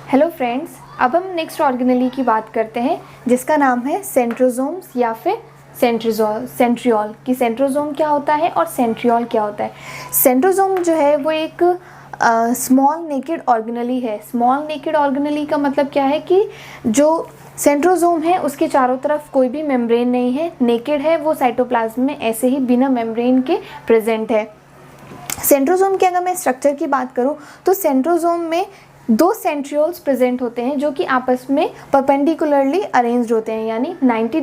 Hello friends, अब हम next organelle की बात करते हैं जिसका नाम है सेंट्रोसोम्स या फिर सेंट्रियोल कि सेंट्रोसोम क्या होता है और सेंट्रियोल क्या होता है। सेंट्रोसोम जो है वो एक स्मॉल नेकेड ऑर्गेनेली है। स्मॉल नेकेड ऑर्गेनेली का मतलब क्या है कि जो सेंट्रोसोम है उसके चारों तरफ कोई भी मेम्ब्रेन नहीं है, नेकेड है, वो साइटोप्लाज्म में ऐसे ही बिना मेम्ब्रेन के प्रेजेंट है। सेंट्रोसोम की अगर मैं स्ट्रक्चर की बात करूं तो सेंट्रोसोम में दो सेंट्रियोल्स प्रेजेंट होते हैं जो कि आपस में परपेंडिकुलरली अरेंज्ड होते हैं, यानी 90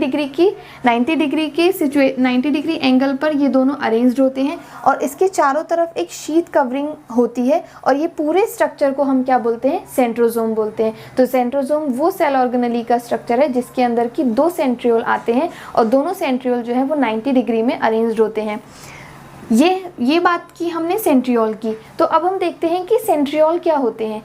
डिग्री एंगल पर ये दोनों अरेंज्ड होते हैं और इसके चारों तरफ एक शीट कवरिंग होती है और ये पूरे स्ट्रक्चर को हम क्या बोलते हैं, सेंट्रोसोम बोलते हैं। तो सेंट्रोसोम वो सेल ऑर्गेनेली का स्ट्रक्चर है जिसके अंदर की दो सेंट्रियोल आते हैं और दोनों सेंट्रियोल जो है वो 90 डिग्री में अरेंज्ड होते हैं। ये बात की हमने सेंट्रियोल की। तो अब हम देखते हैं कि सेंट्रियोल क्या होते हैं।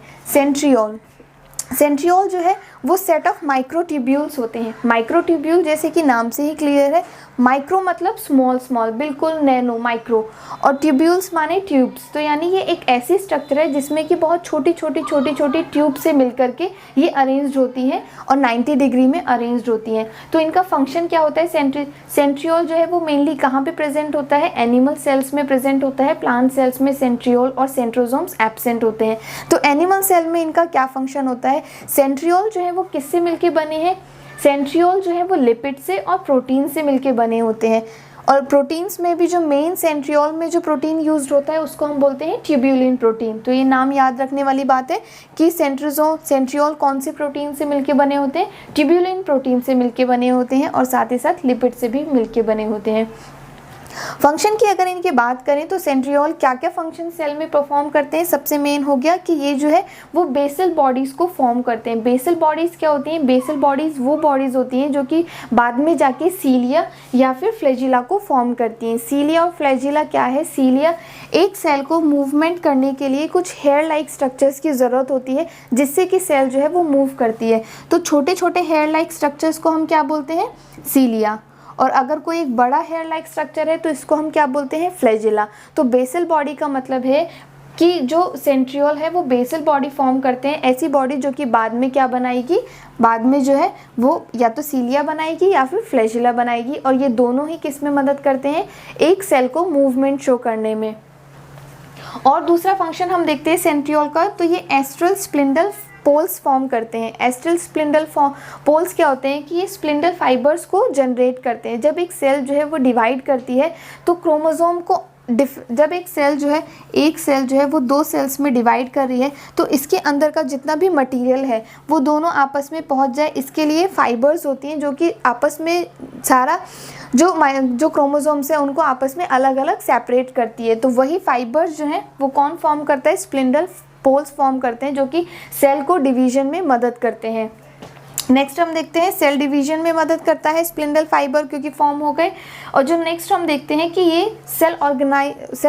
सेंट्रियोल जो है वो सेट ऑफ माइक्रोट्यूब्यूल्स होते हैं। माइक्रोट्यूब्यूल जैसे कि नाम से ही क्लियर है, माइक्रो मतलब स्मॉल बिल्कुल नैनो माइक्रो, और ट्यूब्यूल्स माने ट्यूब्स। तो यानी ये एक ऐसी स्ट्रक्चर है जिसमें कि बहुत छोटी छोटी ट्यूब से मिलकर के ये अरेंज्ड होती हैं और 90 डिग्री में अरेंज्ड होती हैं। तो इनका फंक्शन क्या होता है, सेंट्रियोल जो है वो मेनली कहाँ पे प्रेजेंट होता है, एनिमल सेल्स में प्रेजेंट होता है। प्लांट सेल्स में सेंट्रियोल और सेंट्रोसोम्स एब्सेंट होते हैं। तो एनिमल सेल में इनका क्या फंक्शन होता है, सेंट्रियोल जो है वो किससे मिलके बने हैं, सेंट्रियोल जो है वो लिपिड से और प्रोटीन से मिलके बने होते हैं। और प्रोटीन्स में भी जो मेन सेंट्रियोल में जो प्रोटीन यूज्ड होता है उसको हम बोलते हैं ट्यूब्यूलिन प्रोटीन। तो ये नाम याद रखने वाली बात है कि सेंट्रियोल कौन से प्रोटीन से मिलके बने होते हैं, ट्यूब्यूलिन प्रोटीन से मिलके बने होते हैं और साथ ही साथ लिपिड से भी मिलके बने होते हैं। फंक्शन की अगर इनकी बात करें तो सेंट्रियोल क्या क्या फंक्शन सेल में परफॉर्म करते हैं। सबसे मेन हो गया कि ये जो है वो बेसल बॉडीज़ को फॉर्म करते हैं। बेसल बॉडीज़ क्या होती हैं, बेसल बॉडीज़ वो बॉडीज़ होती हैं जो कि बाद में जाके सीलिया या फिर फ्लैजिला को फॉर्म करती हैं। सीलिया और फ्लैजिला क्या है, सीलिया एक सेल को मूवमेंट करने के लिए कुछ हेयर लाइक स्ट्रक्चर्स की ज़रूरत होती है जिससे कि सेल जो है वो मूव करती है। तो छोटे छोटे हेयर लाइक स्ट्रक्चर्स को हम क्या बोलते हैं, सीलिया। और अगर कोई एक बड़ा हेयर लाइक स्ट्रक्चर है तो इसको हम क्या बोलते हैं, फ्लैजिला। तो बेसल बॉडी का मतलब है कि जो सेंट्रियोल है वो बेसल बॉडी फॉर्म करते हैं, ऐसी बॉडी जो कि बाद में क्या बनाएगी, बाद में जो है वो या तो सीलिया बनाएगी या फिर फ्लैजिला बनाएगी। और ये दोनों ही किस में मदद करते हैं, एक सेल को मूवमेंट शो करने में। और दूसरा फंक्शन हम देखते हैं सेंट्रियोल का, तो ये एस्ट्रल स्प्लिंडल पोल्स फॉर्म करते हैं। एस्ट्रल स्प्लिंडल पोल्स क्या होते हैं कि ये स्प्लिंडल फाइबर्स को जनरेट करते हैं। जब एक सेल जो है वो डिवाइड करती है तो क्रोमोसोम को जब एक सेल जो है वो दो सेल्स में डिवाइड कर रही है तो इसके अंदर का जितना भी मटेरियल है वो दोनों आपस में पहुंच जाए, इसके लिए फाइबर्स होती हैं जो कि आपस में सारा जो क्रोमोसोम्स है उनको आपस में अलग अलग सेपरेट करती है। तो वही फाइबर्स जो हैं वो कौन फॉर्म करता है, स्प्लिंडल पोल्स फॉर्म करते हैं जो कि सेल को डिवीजन में मदद करते हैं। नेक्स्ट हम देखते हैं सेल डिवीजन में मदद करता है स्प्लिंडल फाइबर क्योंकि फॉर्म हो गए। और जो नेक्स्ट हम देखते हैं कि ये सेल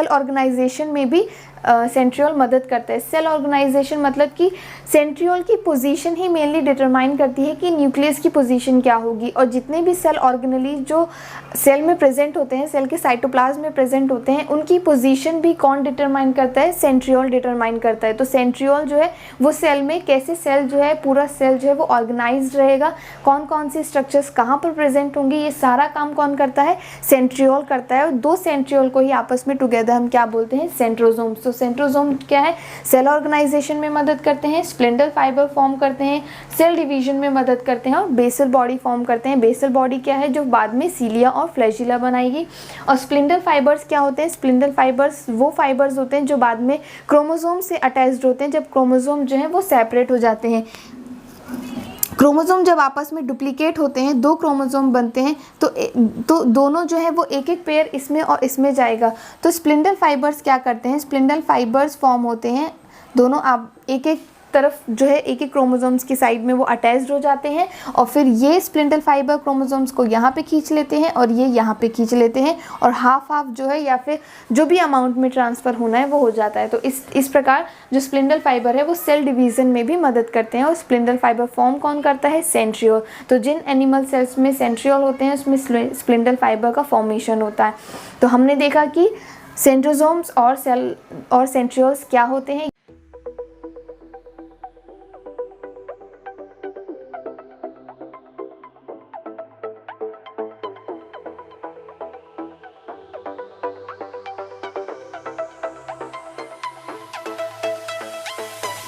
ऑर्गेनाइजेशन में भी सेंट्रियोल मदद करता है। सेल ऑर्गेनाइजेशन मतलब कि सेंट्रियोल की पोजीशन ही मेनली डिटरमाइन करती है कि न्यूक्लियस की पोजीशन क्या होगी। और जितने भी सेल ऑर्गेनेली जो सेल में प्रेजेंट होते हैं, सेल के साइटोप्लाज्म में प्रेजेंट होते हैं, उनकी पोजीशन भी कौन डिटरमाइन करता है, सेंट्रियोल डिटरमाइन करता है। तो सेंट्रियोल जो है वो सेल में कैसे सेल जो है पूरा सेल जो है वो ऑर्गेनाइज्ड रहेगा, कौन कौन सी स्ट्रक्चर्स कहाँ पर प्रेजेंट होंगे, ये सारा काम कौन करता है, सेंट्रियोल करता है। और दो सेंट्रियोल को ही आपस में टुगेदर हम क्या बोलते हैं, सेंट्रोसोम्स। तो सेंट्रोसोम क्या है, सेल ऑर्गेनाइजेशन में मदद करते हैं, स्प्लिंडल फाइबर फॉर्म करते हैं, सेल डिवीजन में मदद करते हैं और बेसल बॉडी फॉर्म करते हैं। बेसल बॉडी क्या है, जो बाद में सीलिया और फ्लैजिला बनाएगी। और स्प्लिंडल फाइबर्स क्या होते हैं, स्प्लिंडल फाइबर्स वो फाइबर्स होते हैं जो बाद में क्रोमोसोम से अटैच्ड होते हैं जब क्रोमोसोम जो है वो सेपरेट हो जाते हैं। क्रोमोसोम जब आपस में डुप्लीकेट होते हैं, दो क्रोमोसोम बनते हैं तो दोनों जो है वो एक एक पेयर इसमें और इसमें जाएगा। तो स्प्लिंडल फाइबर्स क्या करते हैं, स्प्लिंडल फाइबर्स फॉर्म होते हैं, दोनों आप एक एक तरफ जो है एक एक क्रोमोसोम्स की साइड में वो अटैच्ड हो जाते हैं और फिर ये स्प्लिंडल फाइबर क्रोमोसोम्स को यहाँ पे खींच लेते हैं और ये यहाँ पे खींच लेते हैं और हाफ जो है या फिर जो भी अमाउंट में ट्रांसफ़र होना है वो हो जाता है। तो इस प्रकार जो स्प्लिंडल फाइबर है वो सेल डिवीज़न में भी मदद करते हैं। और स्प्लिंडल फाइबर फॉर्म कौन करता है, सेंट्रियोल। तो जिन एनिमल सेल्स में सेंट्रियोल होते हैं उसमें स्प्लिंडल फाइबर का फॉर्मेशन होता है। तो हमने देखा कि सेंट्रोसोम्स और सेंट्रियोल्स क्या होते हैं।